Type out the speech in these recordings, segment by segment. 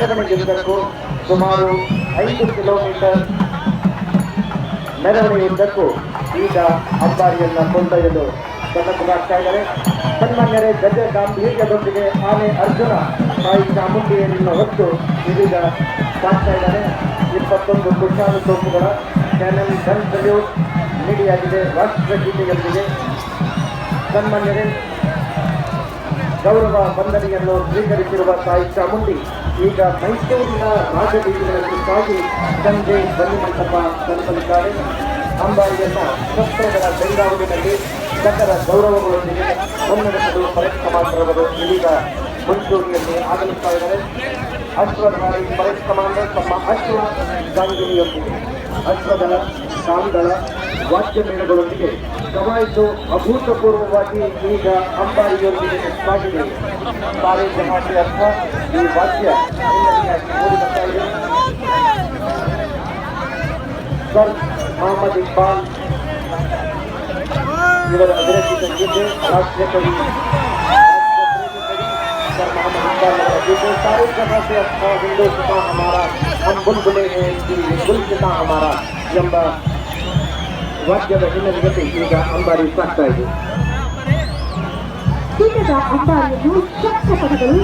ಮೆರವಣಿಗೆಯುದ್ದಕ್ಕೂ ಸುಮಾರು 5 ಕಿಲೋಮೀಟರ್ ಮೆರವಣಿಗೆಯುದ್ದಕ್ಕೂ ಈಗ ಅಂಬಾರಿಯನ್ನು ಕೊಂಡೊಯ್ಯಲು ಸನ್ನದ್ಧರಾಗ್ತಾ ಇದ್ದಾರೆ. ಸನ್ಮಾನ್ಯರೇ, ಗಜ ಗಾಂಭೀರ್ಯದೊಂದಿಗೆ ಆನೆ ಅರ್ಜುನ ತಾಯಿ ಚಾಮುಂಡಿಯನ್ನು ಹೊತ್ತು ಇದೀಗ ಸಾಗ್ತಾ ಇದ್ದಾರೆ. 21 ಕುಶಾಲ ತೋಪುಗಳ ಕ್ಯಾನನ್ ಗನ್ ಸಲ್ಯೂಟ್ ನೀಡಿಯಾಗಿದೆ ರಾಷ್ಟ್ರಗೀತೆಯೊಂದಿಗೆ. ಸನ್ಮಾನ್ಯರೇ, ಗೌರವ ವಂದನೆಯನ್ನು ಸ್ವೀಕರಿಸಿರುವ ತಾಯಿ ಚಾಮುಂಡಿ ಈಗ ಮೈಸೂರಿನ ರಾಜಬೀದಿಗಳಲ್ಲಿ ಸಾಗಿ ಸಂಜೆ ಬನ್ನಿ ಮಂಟಪ ತಲುಪಲಿದ್ದಾರೆ. ಅಂಬಾರಿಯನ್ನು ಶಸ್ತ್ರಗಳ ಬೆಂಗಾವಲಿನಲ್ಲಿ ಸಕಲ ಗೌರವಗಳೊಂದಿಗೆ ಮುನ್ನಡೆಸಲು ಪರೇಡ್ ಕಮಾಂಡರ್ ಅವರು ಇದೀಗ ಮುಂಚೂಣಿಯಲ್ಲಿ ಆಗಮಿಸ್ತಾ ಇದ್ದಾರೆ. ಅಶ್ವಧಾರಿ ಪರೇಡ್ ಕಮಾಂಡರ್ ತಮ್ಮ ಅಶ್ವ ಗಾಂಗಿನಿಯೊಂದಿಗೆ ಅಶ್ವದಳ, ಕಾಂದಳ, ವಾದ್ಯ ಮೇಳಗಳೊಂದಿಗೆ ಕವಾಯಿತು ಅಭೂತಪೂರ್ವವಾಗಿ ಈಗ ಅಂಬಾರಿಯೊಂದಿಗೆ ಸಾಗಿದೆ. ಸಾರೆ ಜಮಾತೆ ಅರ್ಥ ಈ ವಾದ್ಯ ಮೂಡಿ ಬರ್ತಾ ಇದೆ. ಸರ್ ಮೊಹಮ್ಮದ್ ಇಕ್ಬಾಲ್ ಇವರ ಅಭಿನಯಿಸಿದ ಗೀತೆ ರಾಷ್ಟ್ರೀಯ ಕವಿ सर मोहम्मद इकबाल ಅವರ ಗೀತೆ ಸಾರೆ ಜಮಾತೆ ಅರ್ಥ ಹಿಂದೂಸ್ತಾನ್ ಹಮಾರಾ ಹಮ್ ಬುಲ್ಬುಲೆ ಹೇ ಗುಲ್ಶಿತಾ ಹಮಾರಾ ಎಂಬ ವಾದ್ಯದ ಹಿನ್ನೆಲೆಯಲ್ಲಿ ಈಗ ಅಂಬಾರಿ ಸಾಗ್ತಾ ಇದೆ. ಚಿನ್ನದ ಅಂಬಾರಿಯನ್ನು ಶಸ್ತ್ರಪಟಗಳು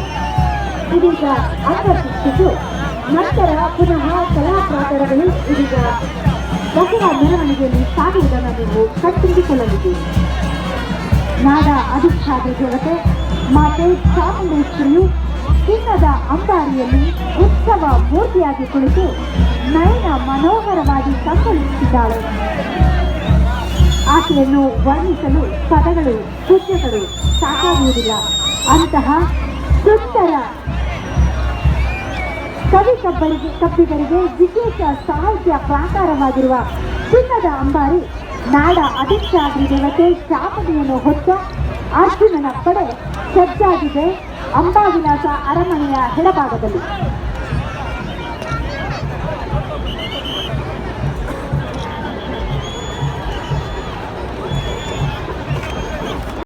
ಇದೀಗ ಆಕರ್ಷಿಸಿದ್ದು, ನಂತರ ಪುನಃ ಕಲಾಪ್ರಾಕಾರಗಳು ಇದೀಗ ದಸರಾ ಮೆರವಣಿಗೆಯಲ್ಲಿ ಸಾಗುವುದನ್ನು ನೀವು ಕಣ್ತುಂಬಿಕೊಳ್ಳಲಿದ್ದೀರಿ. ನಾಡ ಅಧಿಷ್ಠಾನ ದೇವತೆ ಮಾತೆ ಚಾಮುಂಡೇಶ್ವರಿಯು ಚಿನ್ನದ ಅಂಬಾರಿಯಲ್ಲಿ ಉತ್ಸವ ಮೂರ್ತಿಯಾಗಿ ಕುಳಿತು ನಯನ ಮನೋಹರವಾಗಿ ಕಂಗೊಳಿಸುತ್ತಿದ್ದಾಳೆ. ಆಕೆಯನ್ನು ವರ್ಣಿಸಲು ಪದಗಳು, ಸೂಚ್ಯಗಳು ಸಾಕಾಗುವುದಿಲ್ಲ. ಅಂತಹ ಸುಂದರ ಕವಿಗಳಿಗೆ ವಿಶೇಷ ಸಾಹಿತ್ಯ ಪ್ರಾಕಾರವಾಗಿರುವ ಚಿನ್ನದ ಅಂಬಾರಿ ನಾಡ ಅಧಿಷ್ಠಾತ್ರಿ ದೇವತೆ ಚಾಮುಂಡಿಯನ್ನು ಹೊತ್ತ ಅರ್ಜುನನ ಪಡೆ ಸಜ್ಜಾಗಿದೆ ಅಂಬಾವಿಲಾಸ ಅರಮನೆಯ ಎಡಭಾಗದಲ್ಲಿ.